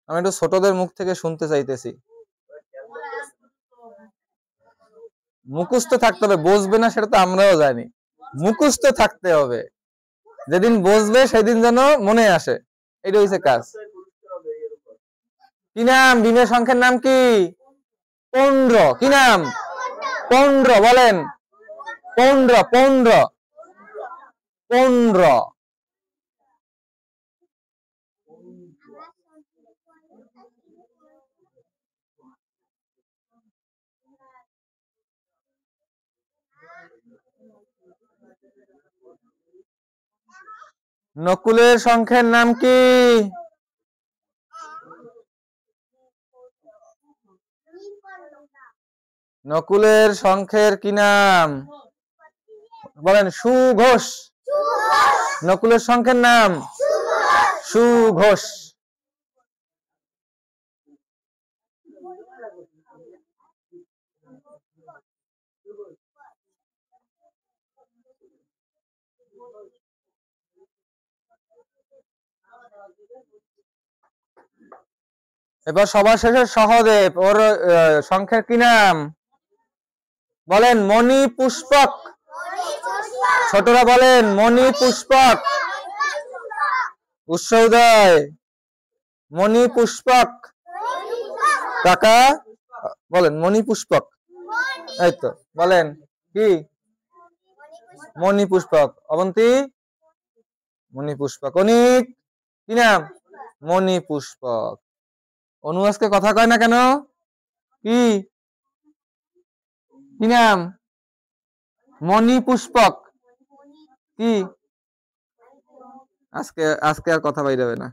আমি একটু ছোটদের মুখ থেকে শুনতে চাইতেছি। মুখস্থ থাকতে হবে, বসবে না সেটা তো আমরাও জানি, মুখস্থ থাকতে হবে, যেদিন বসবে সেদিন যেন মনে আসে, এটা হচ্ছে কাজ। কি নাম? ডিমের সংখ্যার নাম কি? 15। কি নাম? 15 বলেন। 15 15 15। নকুলের সংখ্যার নাম কি? নকুলের সংখ্যার কি নাম বলেন? সুঘোষ। নকুলের সংখ্যার নাম সুঘোষ। এবার সবার শেষে সহদেব, ওর সংখ্যার কি নাম বলেন? মণি পুষ্পক। ছোটরা বলেন মণি পুষ্পক। উৎস উদয় মণি পুষ্পক। কাকা বলেন মণি পুষ্পক। এই তো বলেন কি? মণি পুষ্পক। অবন্তী মণি পুষ্পক। অনিক কি নাম? মণি পুষ্পক। অনু আজকে কথা কয় না কেন? কি কি নাম? মণি পুষ্পক। কি আজকে আজকে আর কথা বাইরে হবে না,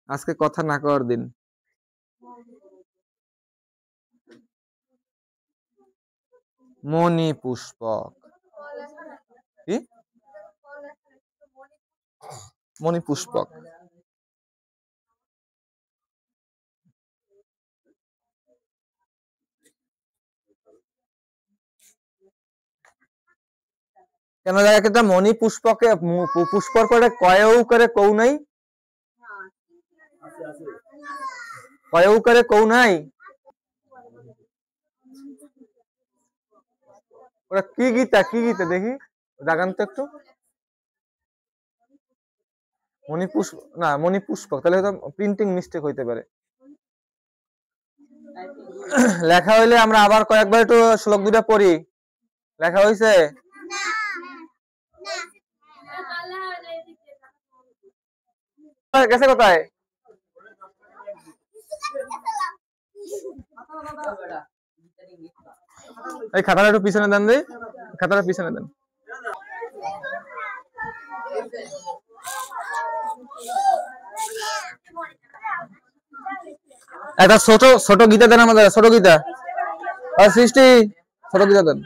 আজকে কথা না কওয়ার দিন। মণি পুষ্পক। কি মণি পুষ্পক? কেন জায়গা কিন্তু মণি পুষ্পকে পুষ্পর করে কয়ও করে কৌ নাই, কয়ও করে কৌ নাই। ওরা কি গীতা? কি গীতা দেখি দেখান তো একটু। মণি পুষ্প না, মণি পুষ্পক, তাহলে হয়তো প্রিন্টিং মিস্টেক হইতে পারে। লেখা হইলে আমরা আবার কয়েকবার একটু শ্লোক দুটা পড়ি। লেখা হইছে? গেছে কোথায়? এই খাতাটা একটু পিছনে দেন, রে খাতাটা পিছনে দেন। একটা ছোট ছোট গীতা দেন আমাদের, ছোট গীতা। আর সৃষ্টি ছোট গীতা দেন।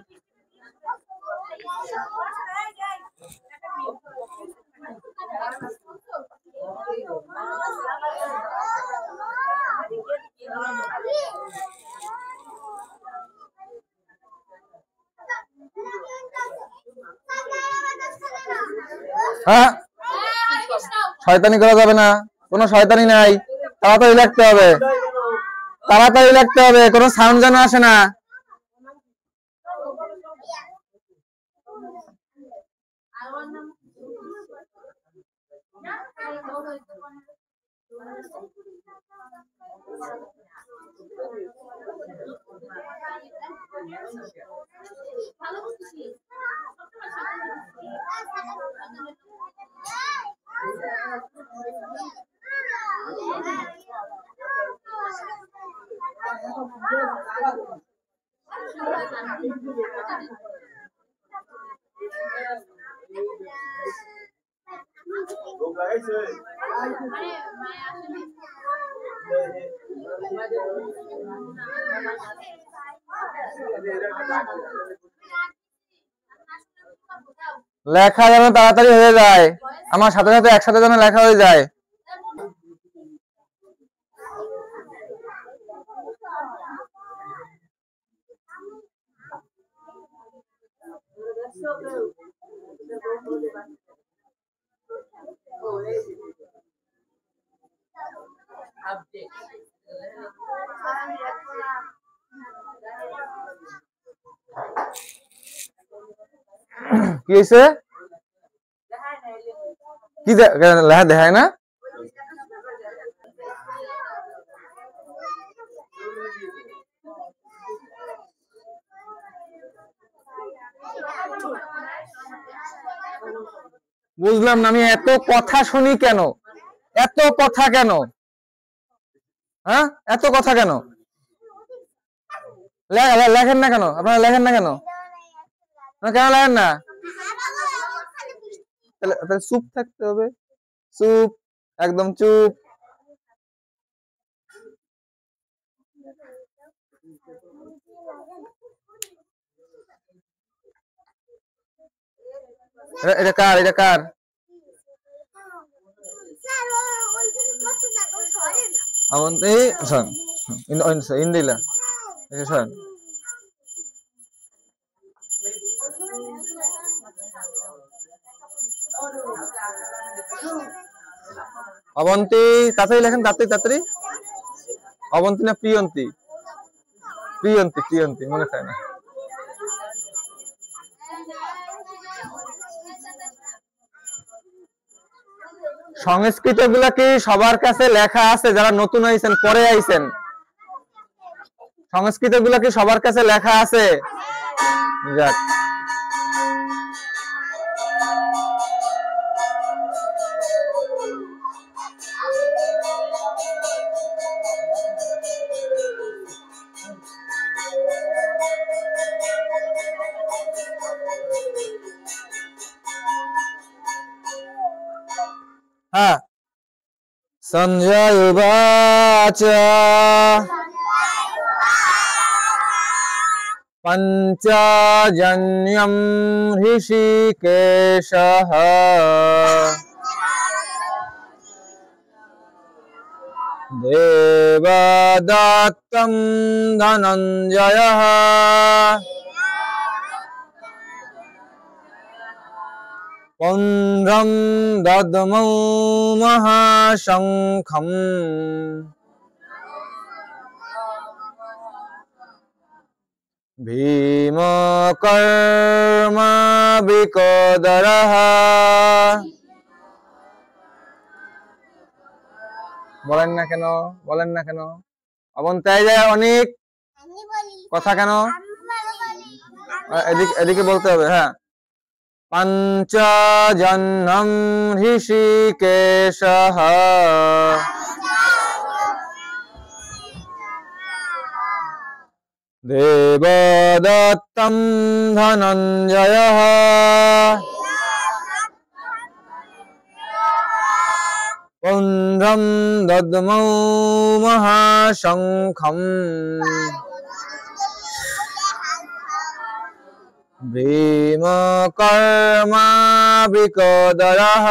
হ্যাঁ, শয়তানি করা যাবে না, কোনো শয়তানি নাই। তাড়াতাড়ি লিখতে হবে, তাড়াতাড়ি লিখতে হবে, কোনো সাউন্ড যেন আসে না। লেখা যেন তাড়াতাড়ি হয়ে যায়, আমার সাথে সাথে একসাথে যেন লেখা হয়ে যায়। কি হয়েছে? কি লেখা দেখায় না? বুঝলাম না আমি এত কথা শুনি কেন? এত কথা কেন? হ্যাঁ, এত কথা কেন? লেখেন না কেন? আপনারা লেখেন না কেন? কেন লেখেন না? তাহলে চুপ থাকতে হবে। চুপ, একদম চুপ। এটা কার? এটা কার? ইন্দিলা অবন্তী, তাড়াতাড়ি লেখেন, তাড়াতাড়ি তাড়াতাড়ি। অবন্তী না প্রিয়ন্তী? প্রিয়ন্তী, প্রিয়ন্তী মনে হয় না। সংস্কৃত গুলা কি সবার কাছে লেখা আছে? যারা নতুন আইছেন, পরে আইছেন, সংস্কৃত গুলা কি সবার কাছে লেখা আছে? যাক, হ্যাঁ। সঞ্জয় উবাচ পঞ্চজন্যম হৃষীকেশঃ দেবদত্তং ধনঞ্জয়ঃ পৌন্ড্রম দদ্মৌ মহাশঙ্খম ভীমকর্মাবিকোদরঃ। বলেন না কেন? বলেন না কেন? অবন্তায় যায় অনেক কথা কেন? এদিকে বলতে হবে। হ্যাঁ, পঞ্চজন্যম হৃষীকেশঃ দেবদত্তং ধনঞ্জয়ঃ পৌন্ড্রম দদ্মৌ মহাশঙ্খম ভীমকর্মাবিকোদরঃ।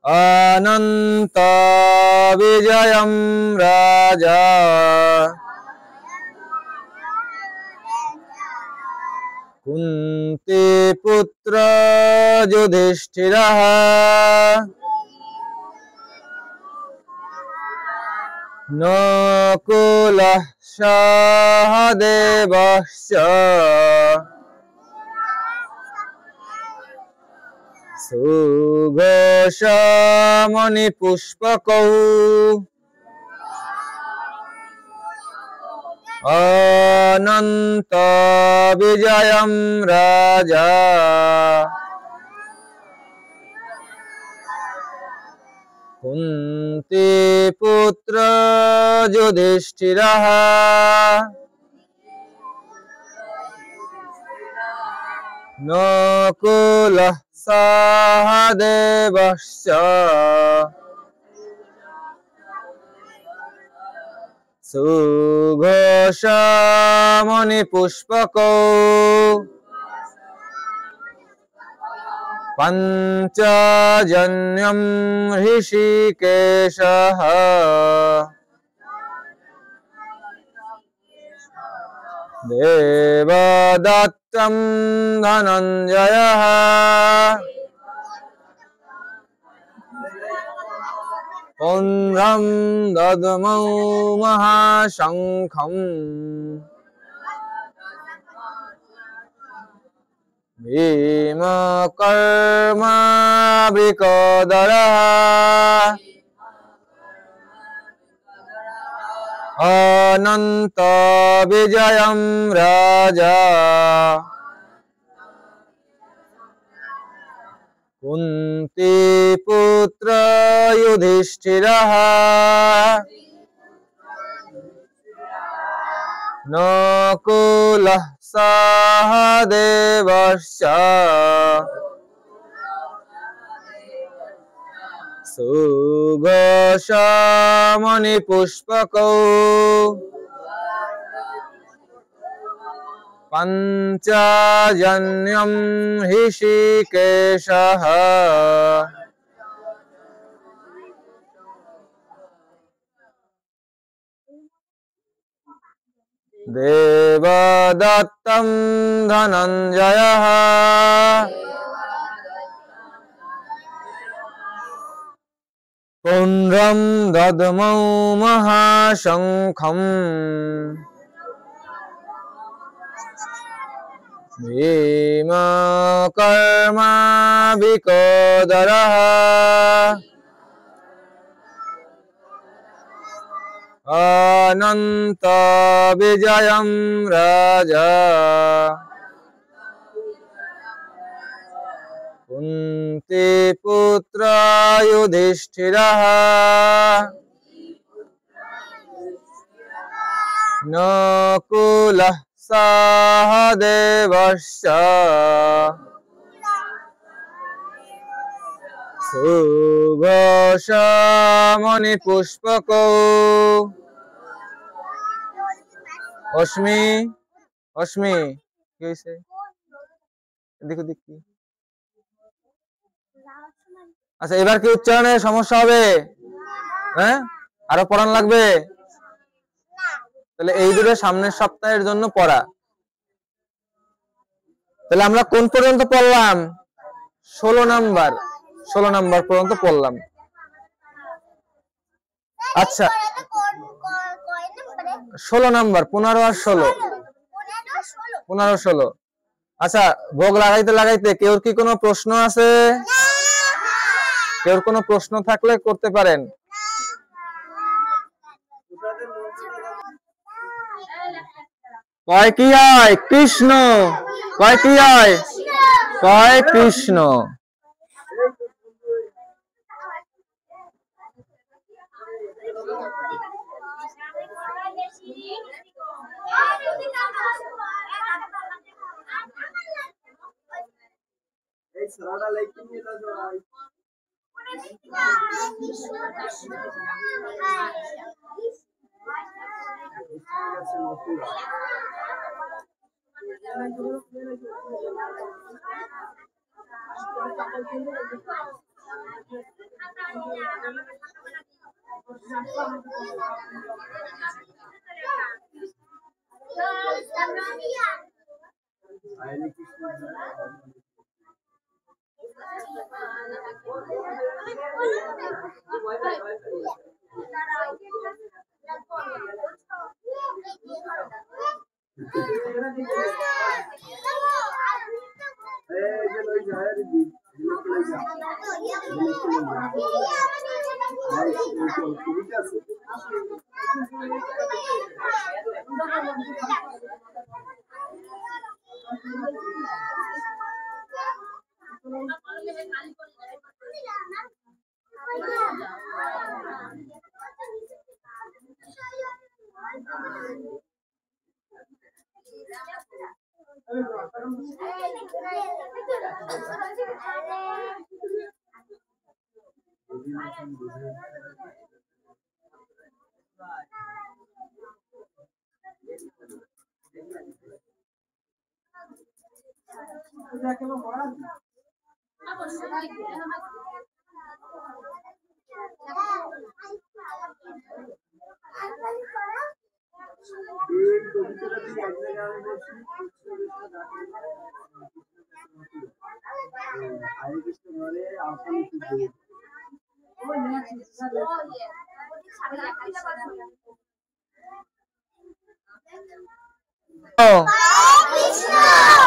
অনন্ত বিজয়ম রাজা কুন্তি পুত্র যুধিষ্ঠিরঃ নকুলঃ সহদেবশ্চ সুঘোষমণিপুষ্পকৌ অনন্ত বিজয়ম রাজা কুন্তি পুত্র যুধিষ্ঠিরঃ নকুলঃ সহদেবশ্চ সুঘোষমণিপুষ্পকৌ পঞ্চজন্যম হৃষীকেশঃ দেবদত্তং ধনঞ্জয়ঃ पुण्ड्रं दद्मौ महाशङ्खम् भीमकर्मावृकोदरः अनन्त विजयं राजा कुन्तीपुत्र युधिष्ठिरः नकुलः सहदेवश्च सुघोषमणिपुष्पकौ पञ्चजन्यं ऋषिकेशः देवदत्तं धनञ्जयः पुण्ड्रं दद्मौ महाशङ्खम् भीमकर्मावृकोदरः अनन्त विजयं राजा कुन्तीपुत्र युधिष्ठिरः नकुलः सहदेवश्च सुघोषमणिपुष्पकौ অশ্মি অশ্মি কি হইছে দেখো দেখি আচ্ছা এবার কি উচ্চারণে সমস্যা হবে হ্যাঁ আরো পড়ান লাগবে তাহলে এই দুটো সামনের সপ্তাহের জন্য পড়া তাহলে আমরা কোন পর্যন্ত পড়লাম 16 নাম্বার পর্যন্ত পড়লাম আচ্ছা 16 নাম্বার 15 আর 16 আচ্ছা ভোগ লাগাইতে কেউ কি কোনো প্রশ্ন আছে কেউ কোনো প্রশ্ন থাকলে করতে পারেন কয় কি হয় কৃষ্ণ কয় কি হয় কয় কৃষ্ণ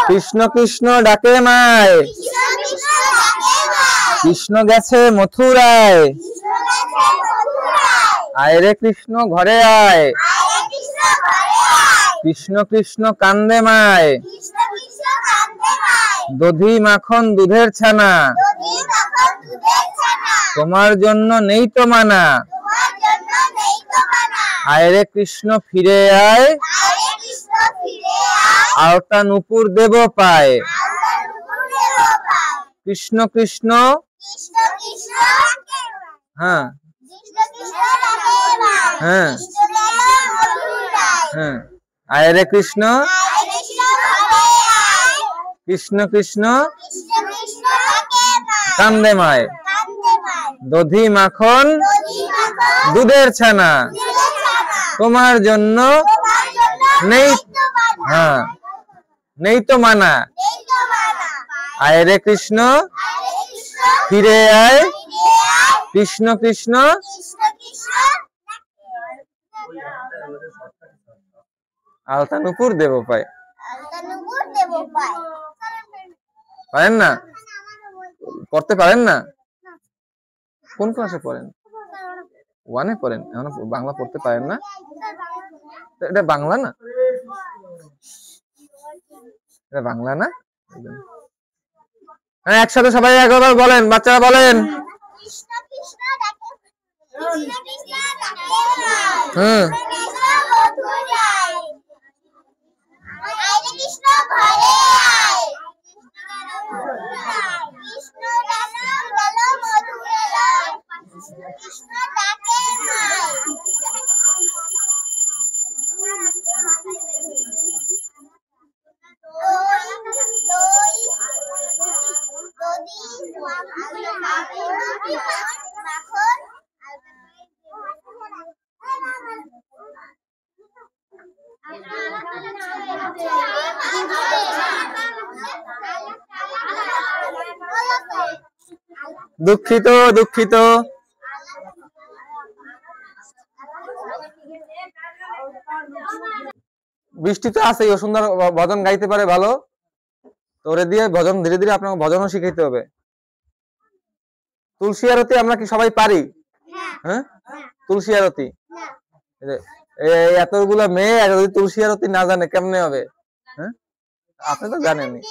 কৃষ্ণ কৃষ্ণ ডাকে মায়, কৃষ্ণ গেছে মথুরায়, আয় রে কৃষ্ণ ঘরে আয়, কৃষ্ণ কৃষ্ণ কান্দে মায়, দধি মাখন দুধের ছানা, তোমার জন্য নেই তো মানা, আয় রে কৃষ্ণ ফিরে আয়, আওতা নুপুর দেব পায়, কৃষ্ণ কৃষ্ণ। হ্যাঁ হ্যাঁ হ্যাঁ, আয় রে কৃষ্ণ, কৃষ্ণ কৃষ্ণ কান্দে মায়, দধি মাখন দুধের ছানা, তোমার জন্য নেই, হ্যাঁ নেই তো মানা, আয় রে কৃষ্ণ ফিরে আয়, কৃষ্ণ কৃষ্ণ। আলতা নুপুর দেব পায়, পারেন না? পড়তে পারেন না? কোন ক্লাসে পড়েন? 1-এ পড়েন, এখন বাংলা পড়তে পারেন না? এটা বাংলা না, এটা বাংলা না। হ্যাঁ, একসাথে সবাই একবার বলেন, বাচ্চারা বলেন। হুম, দুঃখিত দুঃখিত। বৃষ্টি তো আছে, ও সুন্দর ভজন গাইতে পারে ভালো, তোরে দিয়ে ভজন ধীরে ধীরে আপনাকে ভজনও শিখাইতে হবে। তুলসী আরতি আমরা কি সবাই পারি? হ্যাঁ, তুলসী আরতি এতগুলো মেয়ে যদি তুলসী আরতি না জানে কেমনে হবে? হ্যাঁ, আপনি তো জানেনই।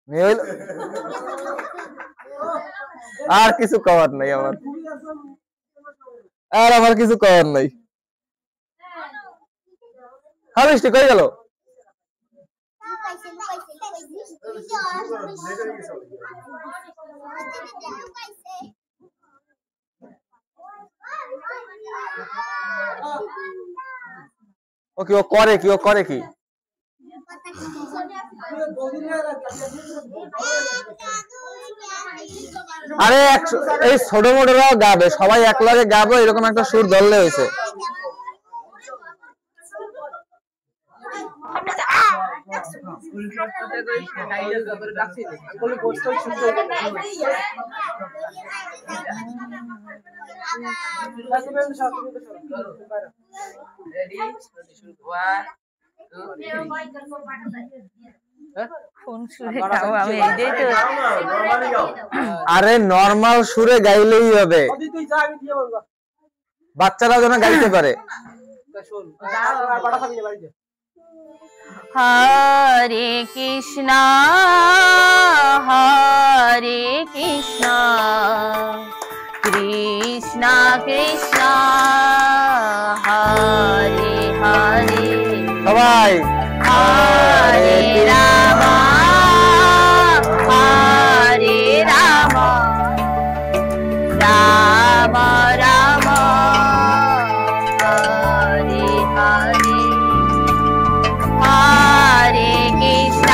মেয়ে হইল আর কিছু করার নাই আমার, আর আমার কিছু করার নাই। হ্যাঁ, বৃষ্টি কই গেল? ও কি, ও করে কি, ও করে কি? আরে এই ছোট মোটরাও গাবে, সবাই একলাগে গাবো, এরকম একটা সুর ধরলে হয়েছে। আরে নরমাল সুরে গাইলেই হবে, বাচ্চারা যেন গাইতে পারে। হরে কৃষ্ণ হরে কৃষ্ণ কৃষ্ণ কৃষ্ণ হরে হরে, সবাই হরে রাম হরে রাম রাম রাম হরে হরে, হরে Krishna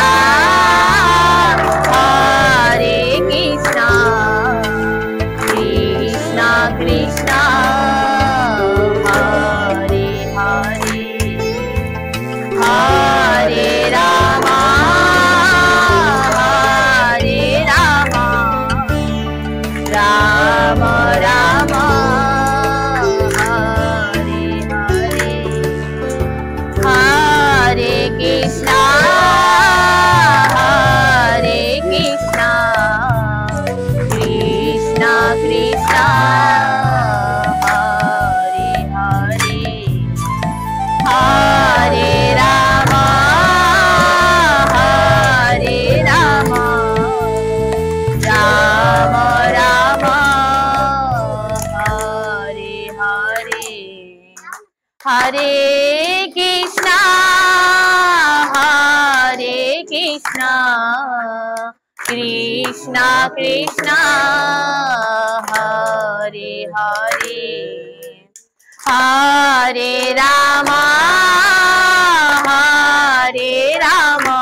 Hare Krishna, Hare Krishna, Krishna Krishna, Hare Hare, Hare Rama, Hare Rama,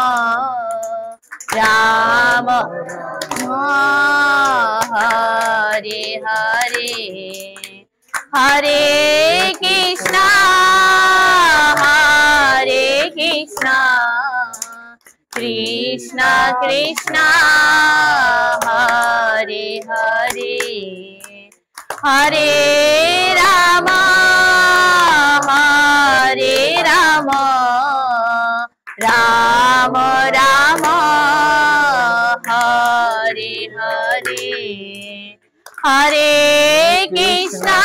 Rama Hare Hare, Hare Krishna, Hare Krishna, Krishna Krishna, Hare Hare, Hare Rama, Hare Rama, Rama Rama, Hare Hare, Hare Krishna,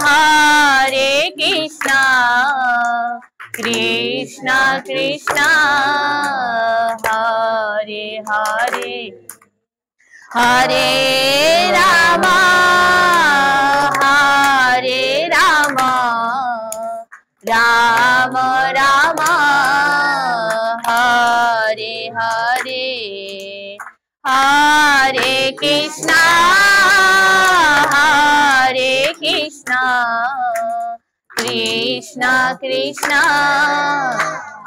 Hare Krishna, Krishna Krishna, Hare Hare, Hare Rama, Hare Rama, Rama Rama, Hare Hare, Hare Krishna, Hare Krishna, Krishna Krishna,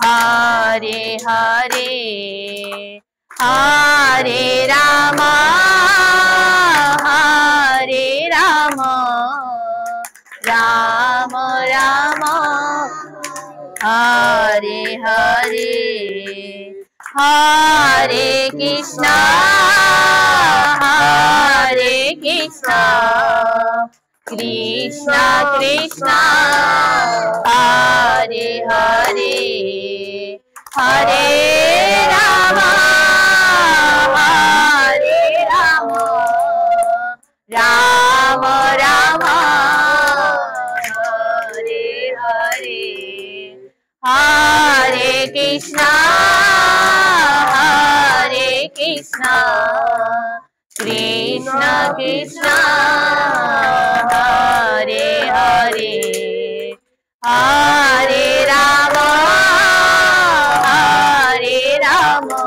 Hare Hare, Hare Rama, Hare Rama, Rama Rama, Hare Hare, Hare Krishna, Hare Krishna, Krishna Krishna, Hare Hare, Hare Rama, Hare Rama, Rama Rama, Hare Hare, Hare Krishna, Hare Krishna, Krishna Krishna, Hare Hare, Hare Rama, Hare Rama,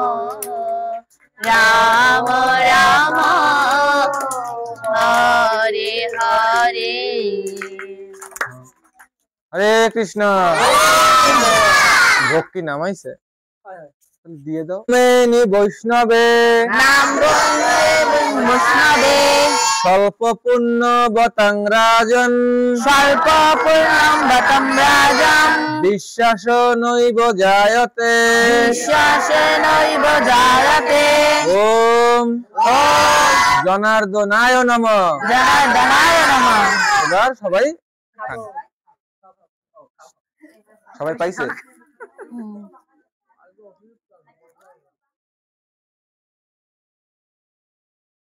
Rama Rama, Hare Hare, হরে কৃষ্ণ। ভোগ কি নামাইছে? দিয়ে দাও। Many বৈষ্ণবে নাম বৈষ্ণবে, স্বল্প পুণ্য বতাং রাজন, স্বল্প পূর্ণম বতম রাজম, বিশ্বাস নৈব জায়তে, বিশ্বাসেনৈব জায়তে, ওম ওম জনার্দনায় নমঃ। জনার্দনায় নমঃ। এবার সবাই খান। সবাই পাইছে?